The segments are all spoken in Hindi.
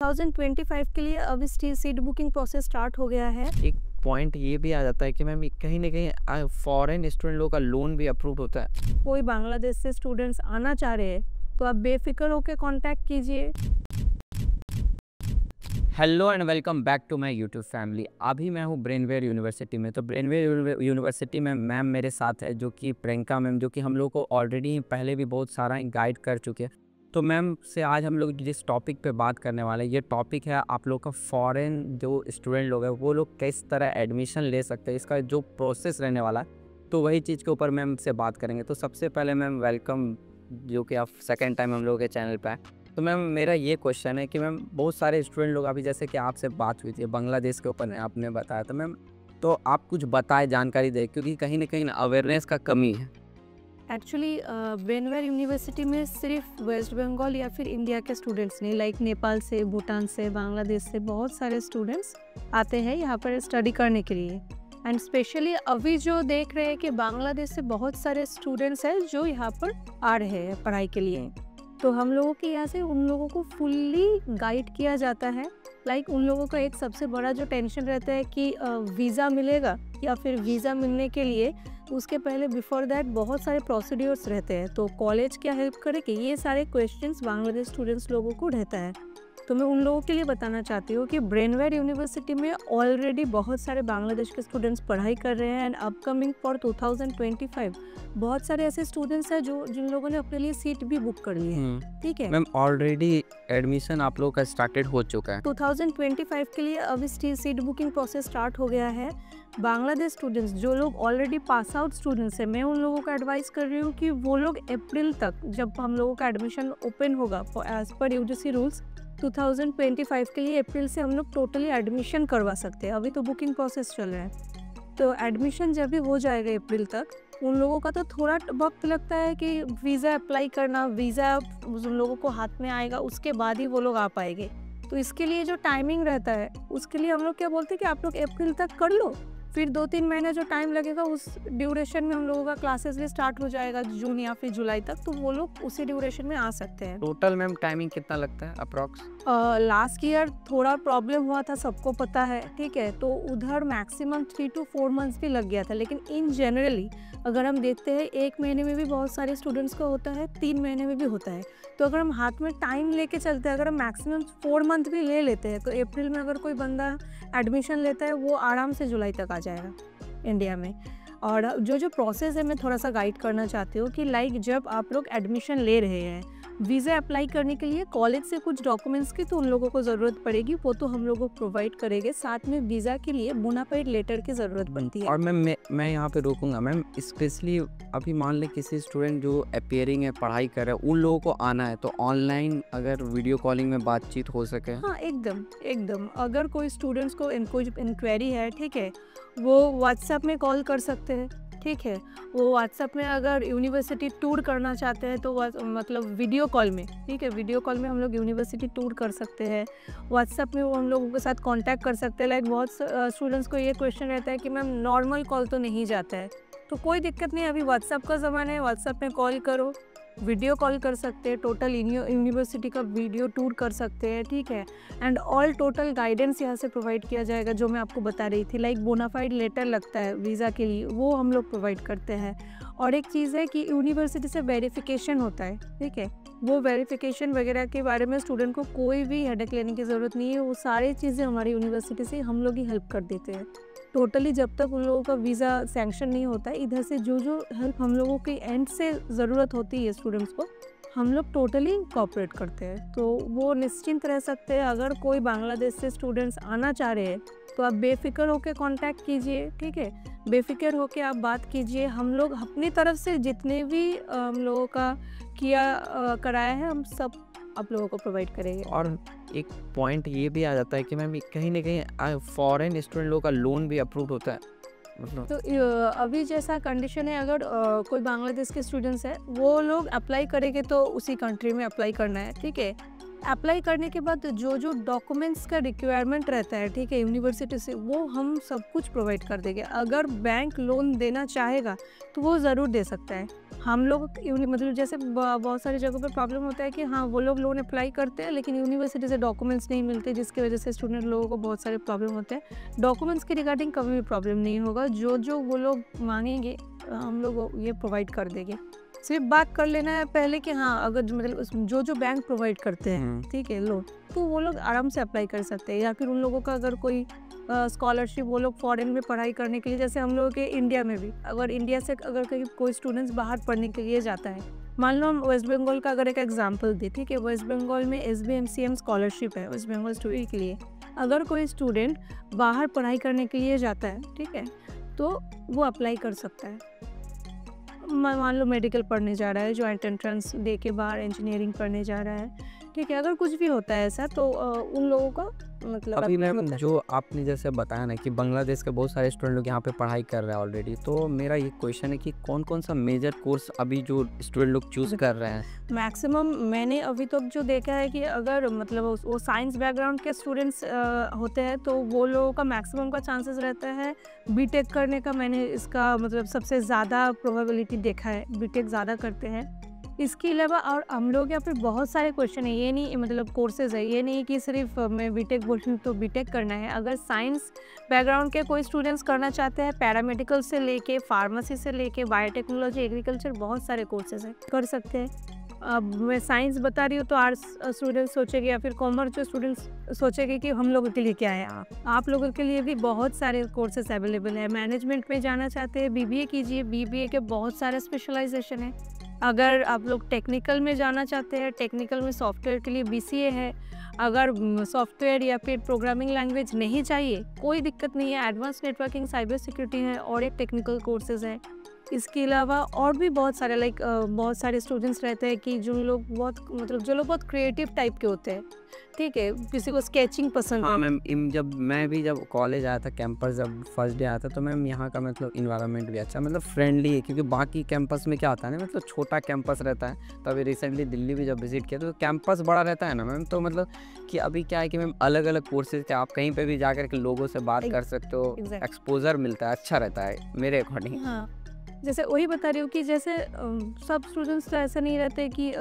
2025 के लिए अब सीट बुकिंग प्रोसेस स्टार्ट हो गया है। एक पॉइंट ये भी आ जाता है कि मैम कहीं ना कहीं फॉरेन स्टूडेंट लोगों का लोन भी अप्रूव होता है। कोई बांग्लादेश से स्टूडेंट्स आना चाह रहे हैं तो आप बेफिक्र होकर कांटेक्ट कीजिए। Hello and welcome back to my YouTube family. अभी मैं हूँ ब्रेनवेयर यूनिवर्सिटी में। तो ब्रेनवेयर यूनिवर्सिटी में मैम मेरे साथ है जो कि प्रियंका मैम, जो कि हम लोग को ऑलरेडी पहले भी बहुत सारा गाइड कर चुके हैं। तो मैम से आज हम लोग जिस टॉपिक पे बात करने वाले हैं, ये टॉपिक है आप लोग का फॉरेन जो स्टूडेंट लोग हैं वो लोग किस तरह एडमिशन ले सकते हैं, इसका जो प्रोसेस रहने वाला है, तो वही चीज़ के ऊपर मैम से बात करेंगे। तो सबसे पहले मैम वेलकम, जो कि आप सेकेंड टाइम हम लोगों के चैनल पर आए। तो मैम मेरा ये क्वेश्चन है कि मैम बहुत सारे स्टूडेंट लोग, अभी जैसे कि आपसे बात हुई थी बांग्लादेश के ऊपर आपने बताया, तो मैम तो आप कुछ बताएं, जानकारी दें, क्योंकि कहीं ना कहीं अवेयरनेस का कमी है। एक्चुअली ब्रेनवेयर यूनिवर्सिटी में सिर्फ वेस्ट बंगाल या फिर इंडिया के स्टूडेंट्स नहीं, लाइक नेपाल से, भूटान से, बांग्लादेश से बहुत सारे स्टूडेंट्स आते हैं यहाँ पर स्टडी करने के लिए। एंड स्पेशली अभी जो देख रहे हैं कि बांग्लादेश से बहुत सारे स्टूडेंट्स हैं जो यहाँ पर आ रहे हैं पढ़ाई के लिए। तो हम लोगों के यहाँ से उन लोगों को फुल्ली गाइड किया जाता है। लाइक उन लोगों का एक सबसे बड़ा जो टेंशन रहता है कि वीज़ा मिलेगा, या फिर वीज़ा मिलने के लिए उसके पहले बिफोर दैट बहुत सारे प्रोसीड्योर्स रहते हैं, तो कॉलेज क्या हेल्प करे कि ये सारे क्वेश्चंस बांग्लादेश स्टूडेंट्स लोगों को रहता है। तो मैं उन लोगों के लिए बताना चाहती हूँ कि ब्रेनवेयर यूनिवर्सिटी में ऑलरेडी बहुत सारे बांग्लादेश के स्टूडेंट्स पढ़ाई कर रहे हैं। एंड अपकमिंग फॉर 2025 बहुत सारे ऐसे स्टूडेंट्स हैं जिन लोगों ने अपने लिए सीट भी बुक कर ली है। ठीक है मैम, ऑलरेडी एडमिशन आप लोगों का स्टार्टेड हो चुका है। 2025 के लिए अब सीट बुकिंग प्रोसेस स्टार्ट हो गया है। बांग्लादेश स्टूडेंट्स जो लोग ऑलरेडी पास आउट स्टूडेंट्स हैं, मैं उन लोगों को एडवाइस कर रही हूँ कि वो लोग अप्रैल तक, जब हम लोगों का एडमिशन ओपन होगा एज पर यूजीसी रूल्स 2025 के लिए, अप्रैल से हम लोग टोटली एडमिशन करवा सकते हैं। अभी तो बुकिंग प्रोसेस चल रहा है, तो एडमिशन जब भी हो जाएगा अप्रैल तक, उन लोगों का तो थोड़ा वक्त लगता है कि वीज़ा अप्लाई करना, वीज़ा उन लोगों को हाथ में आएगा उसके बाद ही वो लोग आ पाएंगे। तो इसके लिए जो टाइमिंग रहता है उसके लिए हम लोग क्या बोलते हैं कि आप लोग अप्रैल तक कर लो, फिर 2-3 महीने जो टाइम लगेगा उस ड्यूरेशन में हम लोगों का क्लासेस भी स्टार्ट हो जाएगा जून या फिर जुलाई तक, तो वो लोग उसी ड्यूरेशन में आ सकते हैं। टोटल मैम टाइमिंग कितना लगता है अप्रॉक्स? लास्ट ईयर थोड़ा प्रॉब्लम हुआ था, सबको पता है, ठीक है, तो उधर मैक्सिमम 3 to 4 मंथ्स भी लग गया था। लेकिन इन जनरली अगर हम देखते हैं 1 महीने में भी बहुत सारे स्टूडेंट्स का होता है, 3 महीने में भी होता है। तो अगर हम हाथ में टाइम लेके चलते हैं, अगर हम मैक्सिमम 4 मंथ भी ले लेते हैं, तो अप्रैल में अगर कोई बंदा एडमिशन लेता है वो आराम से जुलाई तक आ जाएगा इंडिया में। और जो प्रोसेस है मैं थोड़ा सा गाइड करना चाहती हूँ कि लाइक जब आप लोग एडमिशन ले रहे हैं, वीज़ा अप्लाई करने के लिए कॉलेज से कुछ डॉक्यूमेंट्स की तो उन लोगों को ज़रूरत पड़ेगी, वो तो हम लोगों को प्रोवाइड करेंगे। साथ में वीज़ा के लिए बोनाफाइड लेटर की ज़रूरत बनती है। और मैं यहाँ पे रोकूंगा मैम, स्पेशली अभी मान लें किसी स्टूडेंट जो अपियरिंग है, पढ़ाई कर रहे हैं, उन लोगों को आना है, तो ऑनलाइन अगर वीडियो कॉलिंग में बातचीत हो सके। हाँ, एकदम अगर कोई स्टूडेंट्स को इंक्वायरी है, ठीक है, वो व्हाट्सएप में कॉल कर सकते हैं। ठीक है, वो व्हाट्सएप में अगर यूनिवर्सिटी टूर करना चाहते हैं तो मतलब वीडियो कॉल में, ठीक है, वीडियो कॉल में हम लोग यूनिवर्सिटी टूर कर सकते हैं। व्हाट्सएप में वो हम लोगों के साथ कांटेक्ट कर सकते हैं। लाइक बहुत स्टूडेंट्स को ये क्वेश्चन रहता है कि मैम नॉर्मल कॉल तो नहीं जाता है, तो कोई दिक्कत नहीं, अभी व्हाट्सएप का ज़माना है, व्हाट्सएप में कॉल करो, वीडियो कॉल कर सकते हैं, टोटल यूनिवर्सिटी का वीडियो टूर कर सकते हैं। ठीक है, एंड ऑल टोटल गाइडेंस यहाँ से प्रोवाइड किया जाएगा, जो मैं आपको बता रही थी। लाइक बोनाफाइड लेटर लगता है वीज़ा के लिए, वो हम लोग प्रोवाइड करते हैं। और एक चीज़ है कि यूनिवर्सिटी से वेरिफिकेशन होता है, ठीक है, वो वेरिफिकेशन वगैरह के बारे में स्टूडेंट को कोई भी हेडेक लेने की ज़रूरत नहीं है, वो सारी चीज़ें हमारी यूनिवर्सिटी से हम लोग ही हेल्प कर देते हैं टोटली। जब तक उन लोगों का वीज़ा सैंक्शन नहीं होता है, इधर से जो हेल्प हम लोगों के एंड से ज़रूरत होती है स्टूडेंट्स को, हम लोग टोटली कोऑपरेट करते हैं, तो वो निश्चिंत रह सकते हैं। अगर कोई बांग्लादेश से स्टूडेंट्स आना चाह रहे हैं तो आप बेफिक्र होकर कांटेक्ट कीजिए, ठीक है, बेफिक्र होकर आप बात कीजिए। हम लोग अपनी तरफ से जितने भी हम लोगों का कराया है, हम सब आप लोगों को प्रोवाइड करेंगे। और एक पॉइंट ये भी आ जाता है कि मैम कहीं ना कहीं फॉरेन स्टूडेंट लोगों का लोन भी अप्रूव होता है, मतलब तो अभी जैसा कंडीशन है, अगर कोई बांग्लादेश के स्टूडेंट्स है वो लोग अप्लाई करेंगे तो उसी कंट्री में अप्लाई करना है, ठीक है। अप्लाई करने के बाद जो जो डॉक्यूमेंट्स का रिक्वायरमेंट रहता है, ठीक है, यूनिवर्सिटी से, वो हम सब कुछ प्रोवाइड कर देंगे। अगर बैंक लोन देना चाहेगा तो वो ज़रूर दे सकता है। हम लोग मतलब जैसे बहुत सारी जगहों पे प्रॉब्लम होता है कि हाँ, वो लोग लोन अप्लाई करते हैं लेकिन यूनिवर्सिटी से डॉक्यूमेंट्स नहीं मिलते, जिसकी वजह से स्टूडेंट लोगों को बहुत सारे प्रॉब्लम होते हैं। डॉक्यूमेंट्स के रिगार्डिंग कभी भी प्रॉब्लम नहीं होगा, जो जो वो लोग मांगेंगे हम लोग ये प्रोवाइड कर देंगे। सिर्फ बात कर लेना है पहले कि हाँ, अगर मतलब जो जो बैंक प्रोवाइड करते हैं, ठीक है, लोन, तो वो लोग आराम से अप्लाई कर सकते हैं। या फिर उन लोगों का अगर कोई स्कॉलरशिप, वो लोग फॉरेन में पढ़ाई करने के लिए, जैसे हम लोगों के इंडिया में भी, अगर इंडिया से अगर कहीं कोई स्टूडेंट्स बाहर पढ़ने के लिए जाता है, मान लो हम वेस्ट बंगाल का अगर एक एग्जांपल दे, ठीक है, वेस्ट बंगाल में SBMCM स्कॉलरशिप है वेस्ट बंगाल स्टूडेंट के लिए। अगर कोई स्टूडेंट बाहर पढ़ाई करने के लिए जाता है, ठीक है, तो वो अप्लाई कर सकता है। मान लो मेडिकल पढ़ने जा रहा है, जॉइंट एंट्रेंस दे के बाहर इंजीनियरिंग पढ़ने जा रहा है, ठीक है, अगर कुछ भी होता है ऐसा, तो उन लोगों का मतलब अभी मैम जो आपने जैसे बताया ना कि बांग्लादेश के बहुत सारे स्टूडेंट लोग यहाँ पे पढ़ाई कर रहे हैं ऑलरेडी, तो मेरा ये क्वेश्चन है कि कौन कौन सा मेजर कोर्स अभी जो स्टूडेंट लोग चूज कर रहे हैं? मैक्सिमम मैंने अभी तक जो देखा है कि अगर मतलब वो साइंस बैकग्राउंड के स्टूडेंट्स होते हैं तो वो लोगों का मैक्सिमम का चांसेस रहता है बीटेक करने का। मैंने इसका मतलब सबसे ज़्यादा प्रोबेबिलिटी देखा है, बीटेक ज़्यादा करते हैं। इसके अलावा और हम लोग यहाँ पे बहुत सारे क्वेश्चन है, ये नहीं मतलब कोर्सेज है, ये नहीं कि सिर्फ मैं बीटेक बोल रही हूँ तो बीटेक करना है। अगर साइंस बैकग्राउंड के कोई स्टूडेंट्स करना चाहते हैं, पैरामेडिकल से लेके फार्मेसी से लेके बायोटेक्नोलॉजी, एग्रीकल्चर, बहुत सारे कोर्सेज हैं, कर सकते हैं। अब मैं साइंस बता रही हूँ तो आर्ट्स स्टूडेंट्स सोचेंगे, या फिर कॉमर्स जो स्टूडेंट्स सोचेंगे कि हम लोगों के लिए क्या है। आप लोगों के लिए भी बहुत सारे कोर्सेज अवेलेबल है। मैनेजमेंट में जाना चाहते हैं, BBA कीजिए, BBA के बहुत सारे स्पेशलाइजेशन है। अगर आप लोग टेक्निकल में जाना चाहते हैं, टेक्निकल में सॉफ्टवेयर के लिए BCA है। अगर सॉफ्टवेयर या फिर प्रोग्रामिंग लैंग्वेज नहीं चाहिए, कोई दिक्कत नहीं है, एडवांस नेटवर्किंग, साइबर सिक्योरिटी है और एक टेक्निकल कोर्सेज है। इसके अलावा और भी बहुत सारे बहुत सारे स्टूडेंट्स रहते हैं कि जो लोग बहुत क्रिएटिव टाइप के होते हैं, ठीक है, किसी को स्केचिंग पसंद है। हाँ मैम, जब कॉलेज आया था, कैंपस जब फर्स्ट डे आया था, तो मैम यहाँ का मतलब इन्वायरमेंट भी अच्छा, मतलब फ्रेंडली है, क्योंकि बाकी कैंपस में क्या होता है ना, मतलब छोटा कैंपस रहता है। तो अभी रिसेंटली दिल्ली भी जब विजिट किया तो कैंपस बड़ा रहता है ना मैम, तो मतलब कि अभी क्या है कि मैम अलग अलग कोर्सेज थे, आप कहीं पर भी जाकर के लोगों से बात कर सकते हो, एक्सपोजर मिलता है, अच्छा रहता है मेरे अकॉर्डिंग। हाँ, जैसे वही बता रही हूँ कि जैसे सब स्टूडेंट्स तो ऐसा नहीं रहते कि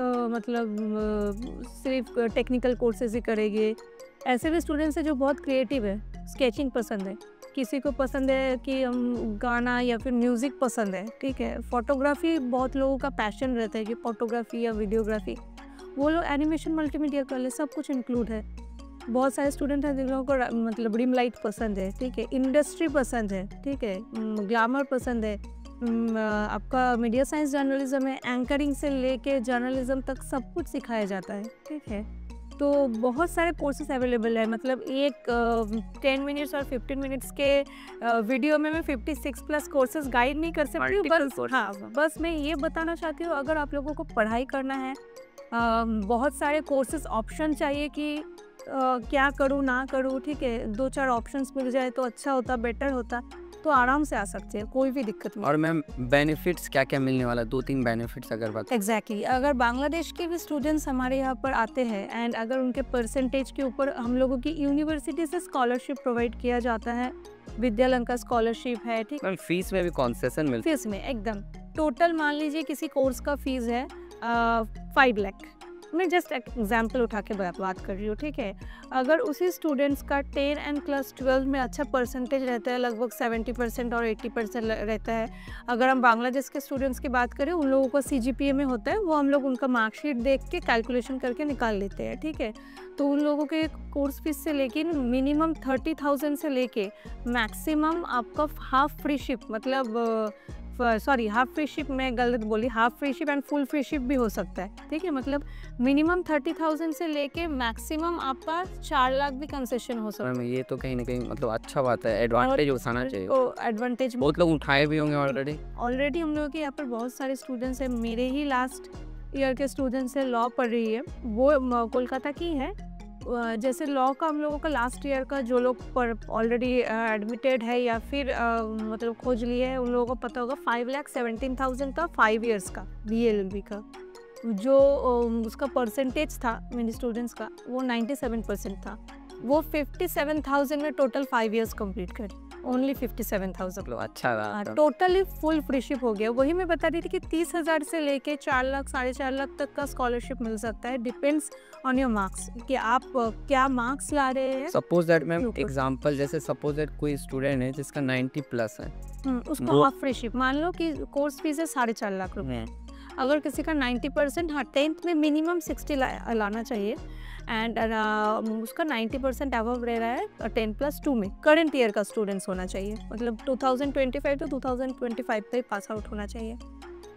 सिर्फ टेक्निकल कोर्सेज ही करेंगे। ऐसे भी स्टूडेंट्स हैं जो बहुत क्रिएटिव है, स्केचिंग पसंद है, किसी को पसंद है कि गाना या फिर म्यूज़िक पसंद है, ठीक है, फोटोग्राफी बहुत लोगों का पैशन रहता है कि फोटोग्राफी या वीडियोग्राफी, वो लोग एनिमेशन, मल्टीमीडिया कर ले, सब कुछ इंक्लूड है। बहुत सारे स्टूडेंट हैं जिन लोगों को मतलब रिम लाइट पसंद है, ठीक है, इंडस्ट्री पसंद है, ठीक है, ग्लैमर पसंद है, आपका मीडिया साइंस जर्नलिज्म है, एंकरिंग से लेके जर्नलिज्म तक सब कुछ सिखाया जाता है, ठीक है। तो बहुत सारे कोर्सेज अवेलेबल है। मतलब एक 10 मिनट्स और 15 मिनट्स के वीडियो में मैं 56 प्लस कोर्सेज गाइड नहीं कर सकती हूँ। बस मैं ये बताना चाहती हूँ, अगर आप लोगों को पढ़ाई करना है, बहुत सारे कोर्सेज ऑप्शन चाहिए कि क्या करूँ ना करूँ, ठीक है, 2-4 ऑप्शंस मिल जाए तो अच्छा होता, बेटर होता, तो आराम से आ सकते हैं, कोई भी दिक्कत नहीं। और मैम बेनिफिट्स क्या क्या मिलने वाला, 2-3 बेनिफिट्स अगर बात। एग्जैक्टली, अगर बांग्लादेश के भी स्टूडेंट्स हमारे यहाँ पर आते हैं एंड अगर उनके परसेंटेज के ऊपर हम लोगों की यूनिवर्सिटी से स्कॉलरशिप प्रोवाइड किया जाता है, विद्यालंका स्कॉलरशिप है, ठीक है। फीस में भी कंसेशन मिलता है? फीस में एकदम टोटल मान लीजिए किसी कोर्स का फीस है 5 लाख, मैं जस्ट एग्जाम्पल उठा के बात कर रही हूँ, ठीक है। अगर उसी स्टूडेंट्स का 10 एंड क्लास 12 में अच्छा परसेंटेज रहता है, लगभग 70% और 80% रहता है। अगर हम बांग्लादेश के स्टूडेंट्स की बात करें, उन लोगों को CGPA में होता है, वो हम लोग उनका मार्कशीट देख के कैलकुलेशन करके निकाल लेते हैं, ठीक है। तो उन लोगों के कोर्स फीस से लेकिन मिनिमम 30,000 से लेके मैक्सिमम आपका हाफ फ्री शिप, मतलब हाफ फ्री शिप, मैं गलत बोली, half free ship and full free ship भी हो सकता है, ठीक है। मतलब मिनिमम 30,000 से लेके मैक्सिमम आपका 4 लाख भी कंसेशन हो सकता है। ये तो कहीं ना कहीं मतलब अच्छा बात है, एडवांटेज उठाना चाहिए। एडवांटेज बहुत लोग उठाए भी होंगे ऑलरेडी हम लोगों के यहाँ पर बहुत सारे स्टूडेंट्स हैं, मेरे ही लास्ट ईयर के स्टूडेंट्स हैं, लॉ पढ़ रही है, वो कोलकाता की है। जैसे लॉ का हम लोगों का लास्ट ईयर का जो लोग ऑलरेडी एडमिटेड है या फिर मतलब खोज लिए है, उन लोगों को पता होगा 5,17,000 का 5 इयर्स का BLLB का, जो उसका परसेंटेज था मेरे स्टूडेंट्स का वो 97% था। वो 57,000 में टोटल 5 इयर्स कंप्लीट करी, ओनली 57,000। अच्छा रहा था। टोटली फुल फ्रीशिप हो गया। वही मैं बता रही थी कि 30,000 से लेके 4 लाख 4.5 लाख तक का स्कॉलरशिप मिल सकता है, डिपेंड्स ऑन योर मार्क्स कि आप क्या मार्क्स ला रहे हैं। सपोज दैट मैम एग्जांपल, जैसे सपोज दैट कोई स्टूडेंट है जिसका 90 प्लस है, उसको हाफ फ्रीशिप मान लो कि कोर्स फीस है 4.5 लाख रुपए। अगर किसी का 90%, हाँ 10th में मिनिमम 60 लाना चाहिए एंड उसका 90% अबव रह रहा है 10+2 में, करंट ईयर का स्टूडेंट्स होना चाहिए, मतलब 2025 to 2025 तक पास आउट होना चाहिए।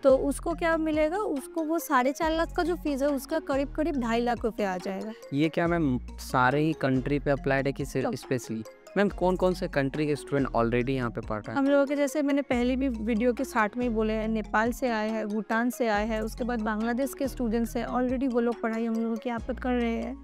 तो उसको क्या मिलेगा, उसको वो 4.5 लाख का जो फीस है उसका करीब 2.5 लाख रुपए आ जाएगा। ये क्या मैम सारे ही कंट्री पे अप्लाइड है कि सिर्फ स्पेशली? मैम कौन कौन से कंट्री के स्टूडेंट ऑलरेडी यहाँ पे पढ़ रहे हैं? हम लोगों के जैसे मैंने पहले भी वीडियो के स्टार्ट में ही बोले हैं, नेपाल से आए हैं, भूटान से आए हैं, उसके बाद बांग्लादेश के स्टूडेंट्स हैं, ऑलरेडी वो लोग पढ़ाई हम लोगों की यहाँ पर कर रहे हैं।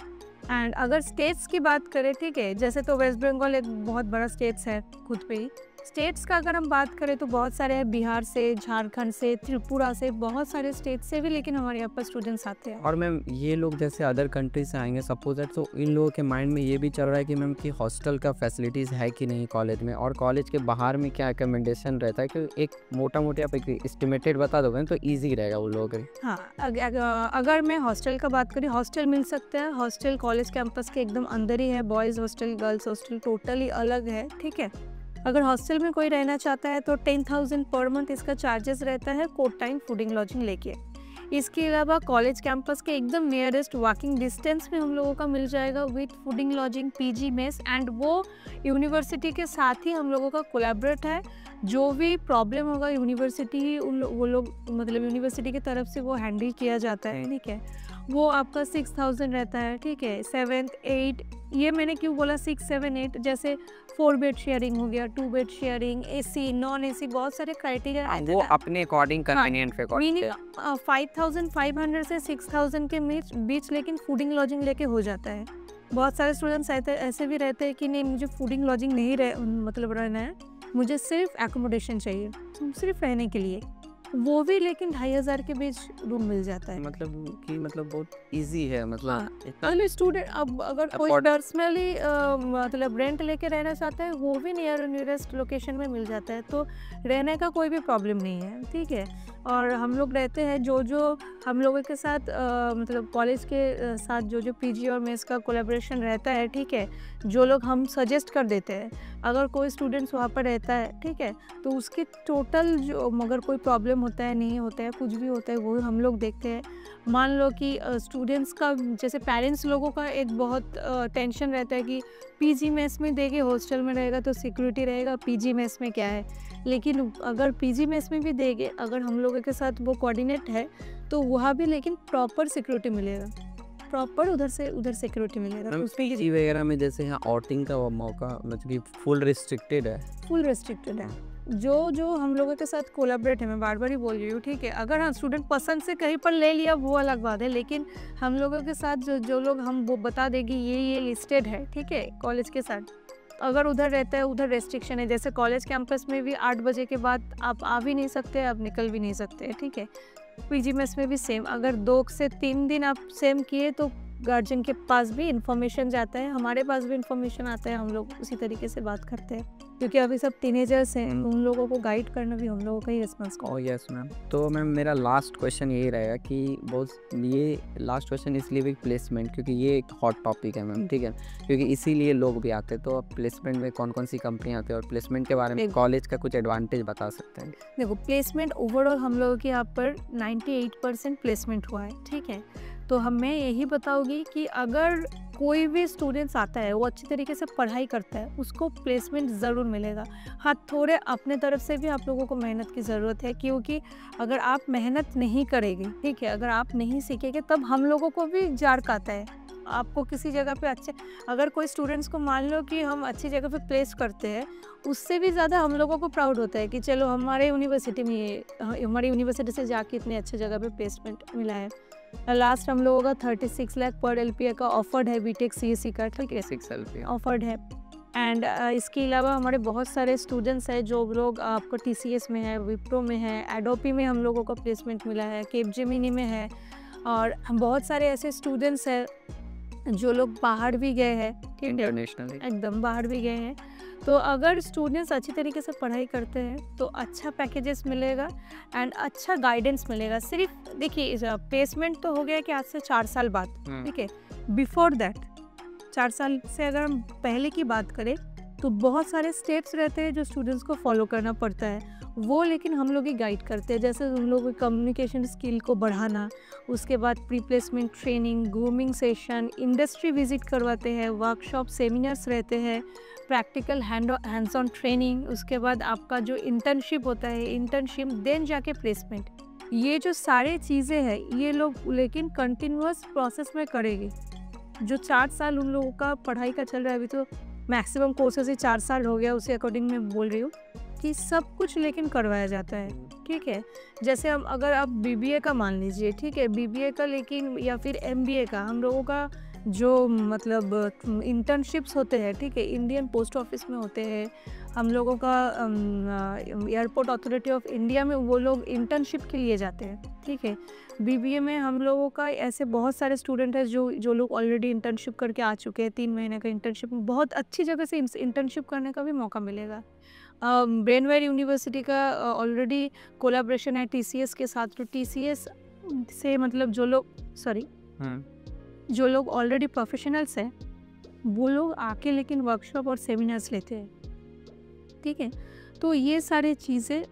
एंड अगर स्टेट्स की बात करें, ठीक है, जैसे तो वेस्ट बंगाल एक बहुत बड़ा स्टेट्स है खुद पे ही। स्टेट्स का अगर हम बात करें तो बहुत सारे हैं, बिहार से, झारखंड से, त्रिपुरा से, बहुत सारे स्टेट से भी लेकिन हमारे यहाँ पर स्टूडेंट्स आते हैं। और मैम ये लोग जैसे अदर कंट्री से आएंगे सपोज दैट, तो इन लोगों के माइंड में ये भी चल रहा है कि मैम कि हॉस्टल का फैसिलिटीज़ है कि नहीं कॉलेज में, और कॉलेज के बाहर में क्या रिकमेंडेशन रहता है, कि एक मोटा मोटी आप एक एस्टिमेटेड बता दोगे तो ईजी रहेगा वो लोगों के लिए। हाँ, अगर मैं हॉस्टल का बात करी, हॉस्टल मिल सकता है। हॉस्टल कॉलेज कैंपस के एकदम अंदर ही है, boys hostel, girls hostel totally अलग है, ठीक है। अगर हॉस्टल में कोई रहना चाहता है तो 10,000 पर मंथ इसका चार्जेस रहता है, कोट टाइम फूडिंग लॉजिंग लेके। इसके अलावा कॉलेज कैंपस के एकदम नियरेस्ट वॉकिंग डिस्टेंस में हम लोगों का मिल जाएगा with fooding lodging, PG mess, and वो यूनिवर्सिटी के साथ ही हम लोगों का कोलैबोरेट है। जो भी प्रॉब्लम होगा यूनिवर्सिटी ही वो लोग मतलब यूनिवर्सिटी की तरफ से वो हैंडल किया जाता है, ठीक है। वो आपका 6,000 रहता है, ठीक है। 7, 8, ये मैंने क्यों बोला 6, 7, 8, जैसे 4 बेड शेयरिंग हो गया, 2 bed sharing, AC, non AC, बहुत सारे क्राइटेरिया वो अपने अकॉर्डिंग कन्वीनियंट पे 5,500 से 6,000 के बीच लेकिन फूडिंग लॉजिंग लेके हो जाता है। बहुत सारे स्टूडेंट्स ऐसे भी रहते हैं कि नहीं मुझे फूडिंग लॉजिंग नहीं मतलब रहना है, मुझे सिर्फ एकोमोडेशन चाहिए, सिर्फ रहने के लिए, वो भी लेकिन 2,500 के बीच रूम मिल जाता है। मतलब बहुत इजी है, मतलब हाँ, स्टूडेंट अब अगर कोई पर्सनली मतलब रेंट लेके रहना चाहता है वो भी नियरेस्ट लोकेशन में मिल जाता है, तो रहने का कोई भी प्रॉब्लम नहीं है, ठीक है। और हम लोग रहते हैं जो हम लोगों के साथ मतलब कॉलेज के साथ जो पीजी और मेस का कोलैबोरेशन रहता है, ठीक है, जो लोग हम सजेस्ट कर देते हैं, अगर कोई स्टूडेंट्स वहाँ पर रहता है, ठीक है, तो उसकी टोटल जो अगर कोई प्रॉब्लम होता है, नहीं होता है, कुछ भी होता है, वो हम लोग देखते हैं। मान लो कि स्टूडेंट्स का जैसे पेरेंट्स लोगों का एक बहुत टेंशन रहता है कि पीजी मेस में देंगे, हॉस्टल में रहेगा तो सिक्योरिटी रहेगा, पीजी मेस में क्या है। लेकिन अगर पीजी मेस में भी देंगे, अगर हम लोगों के साथ वो कोऑर्डिनेट है तो वहाँ भी लेकिन प्रॉपर सिक्योरिटी मिलेगा, प्रॉपर उधर सिक्योरिटी मिलेगा। तो उसमें पीजी वगैरह में जैसे यहाँ आउटिंग का मौका मतलब कि फुल रिस्ट्रिक्टेड है। जो हम लोगों के साथ कोलैबोरेट है, मैं बार बार ही बोल रही हूँ, ठीक है। अगर हाँ स्टूडेंट पसंद से कहीं पर ले लिया वो अलग बात है, लेकिन हम लोगों के साथ जो लोग हम वो बता देगी ये लिस्टेड है, ठीक है, कॉलेज के साथ। अगर उधर रहता है उधर रेस्ट्रिक्शन है, जैसे कॉलेज कैंपस में भी 8 बजे के बाद आप आ भी नहीं सकते, आप निकल भी नहीं सकते, ठीक है। पीजी मेस में भी सेम, अगर 2 से 3 दिन आप सेम किए तो गार्जियन के पास भी इंफॉर्मेशन जाता है, हमारे पास भी इंफॉर्मेशन आता है, हम लोग उसी तरीके से बात करते हैं, क्योंकि अभी सब टीनेजर्स हैं, उन लोगों को गाइड करना भी हम लोगों का ही रिस्पॉन्सिबिलिटी। Oh yes ma'am. तो मैम मेरा लास्ट क्वेश्चन यही रहेगा कि बहुत ये लास्ट क्वेश्चन इसलिए भी प्लेसमेंट, क्योंकि ये एक हॉट टॉपिक है मैम, ठीक है, क्योंकि इसीलिए लोग भी आते हैं। तो अब प्लेसमेंट में कौन कौन सी कंपनी आती है और प्लेसमेंट के बारे में कॉलेज का कुछ एडवांटेज बता सकते हैं? देखो, प्लेसमेंट ओवरऑल हम लोगों के यहाँ पर 98% प्लेसमेंट हुआ है, ठीक है। तो मैं यही बताऊंगी कि अगर कोई भी स्टूडेंट्स आता है, वो अच्छी तरीके से पढ़ाई करता है, उसको प्लेसमेंट ज़रूर मिलेगा। हाँ, थोड़े अपने तरफ से भी आप लोगों को मेहनत की ज़रूरत है, क्योंकि अगर आप मेहनत नहीं करेंगे, ठीक है, अगर आप नहीं सीखेंगे तब हम लोगों को भी जार्क आता है। आपको किसी जगह पे अच्छे, अगर कोई स्टूडेंट्स को मान लो कि हम अच्छी जगह पे प्लेस करते हैं, उससे भी ज़्यादा हम लोगों को प्राउड होता है कि चलो हमारी यूनिवर्सिटी से जाके इतने अच्छे जगह पे प्लेसमेंट मिला है। लास्ट हम लोगों का 36 लाख पर LPA का ऑफर्ड है, बीटेक CSE का, ठीक है, 6 LPA ऑफर्ड है। एंड इसके अलावा हमारे बहुत सारे स्टूडेंट्स हैं जो लोग आपको TCS में है, विप्रो में है, एडोपी में हम लोगों को प्लेसमेंट मिला है, केपजेमिनी में है, और बहुत सारे ऐसे स्टूडेंट्स हैं जो लोग बाहर भी गए हैं, ठीक है, इंटरनेशनली। एकदम बाहर भी गए हैं। तो अगर स्टूडेंट्स अच्छी तरीके से पढ़ाई करते हैं तो अच्छा पैकेजेस मिलेगा एंड अच्छा गाइडेंस मिलेगा। सिर्फ देखिए प्लेसमेंट तो हो गया कि आज से 4 साल बाद, ठीक है, बिफोर दैट 4 साल से अगर हम पहले की बात करें तो बहुत सारे स्टेप्स रहते हैं जो स्टूडेंट्स को फॉलो करना पड़ता है, वो लेकिन हम लोग ही गाइड करते हैं। जैसे उन लोगों की कम्युनिकेशन स्किल को बढ़ाना, उसके बाद pre placement training, grooming session, industry visit करवाते हैं, वर्कशॉप सेमिनार्स रहते हैं, प्रैक्टिकल हैंड्स ऑन ट्रेनिंग, उसके बाद आपका जो इंटर्नशिप होता है, इंटर्नशिप देन जाके प्लेसमेंट। ये जो सारे चीज़ें हैं ये लोग लेकिन कंटिन्यूअस प्रोसेस में करेंगे। जो 4 साल उन लोगों का पढ़ाई का चल रहा है, अभी तो मैक्सिमम कोर्सेज ही 4 साल हो गया, उसी अकॉर्डिंग मैं बोल रही हूँ कि सब कुछ लेकिन करवाया जाता है, ठीक है। जैसे हम अगर आप बीबीए का मान लीजिए, ठीक है, बीबीए का लेकिन या फिर एमबीए का, हम लोगों का जो मतलब इंटर्नशिप्स होते हैं, ठीक है, इंडियन पोस्ट ऑफिस में होते हैं, हम लोगों का एयरपोर्ट अथॉरिटी ऑफ इंडिया में वो लोग इंटर्नशिप के लिए जाते हैं, ठीक है। बीबीए में हम लोगों का ऐसे बहुत सारे स्टूडेंट हैं जो लोग ऑलरेडी इंटर्नशिप करके आ चुके हैं। 3 महीने का इंटर्नशिप, बहुत अच्छी जगह से इंटर्नशिप करने का भी मौका मिलेगा। ब्रेनवेयर यूनिवर्सिटी का ऑलरेडी कोलैबोरेशन है टीसीएस के साथ, तो टीसीएस से मतलब जो लोग ऑलरेडी प्रोफेशनल्स हैं वो लोग आके लेकिन वर्कशॉप और सेमिनार्स लेते हैं, ठीक है। तो ये सारी चीज़ें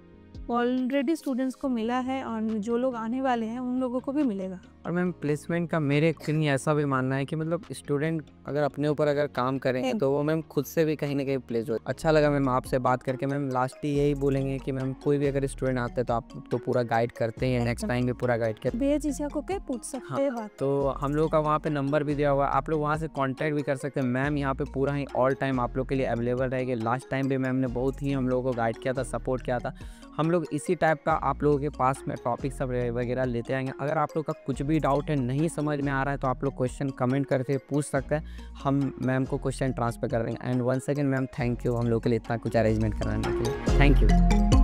ऑलरेडी स्टूडेंट्स को मिला है और जो लोग आने वाले हैं उन लोगों को भी मिलेगा। और मैम प्लेसमेंट का मेरे कहीं ऐसा भी मानना है कि मतलब स्टूडेंट अगर अपने ऊपर अगर काम करेंगे तो वो मैम खुद से भी कहीं ना कहीं प्लेस हो। अच्छा लगा मैम आपसे बात करके। मैम लास्ट यही बोलेंगे कि मैम कोई भी अगर स्टूडेंट आते हैं तो आप तो पूरा गाइड करते हैं, नेक्स्ट टाइम भी पूरा गाइड करते हैं, बेझिझक होकर पूछ सकते हैं बात। तो हम लोग का वहाँ पे नंबर भी दिया हुआ है, आप लोग वहाँ से कांटेक्ट भी कर सकते हैं। मैम यहाँ पे पूरा ही ऑल टाइम आप लोग के लिए अवेलेबल रहेगी। लास्ट टाइम भी मैम ने बहुत ही हम लोगों को गाइड किया था, सपोर्ट किया था। हम लोग इसी टाइप का आप लोगों के पास में टॉपिक सब वगैरह लेते आएंगे। अगर आप लोग का कुछ भी डाउट है, नहीं समझ में आ रहा है, तो आप लोग क्वेश्चन कमेंट करके पूछ सकते हैं, हम मैम को क्वेश्चन ट्रांसफर कर देंगे। And once again ma'am thank you हम लोग के लिए इतना कुछ अरेंजमेंट कराने के लिए, थैंक यू।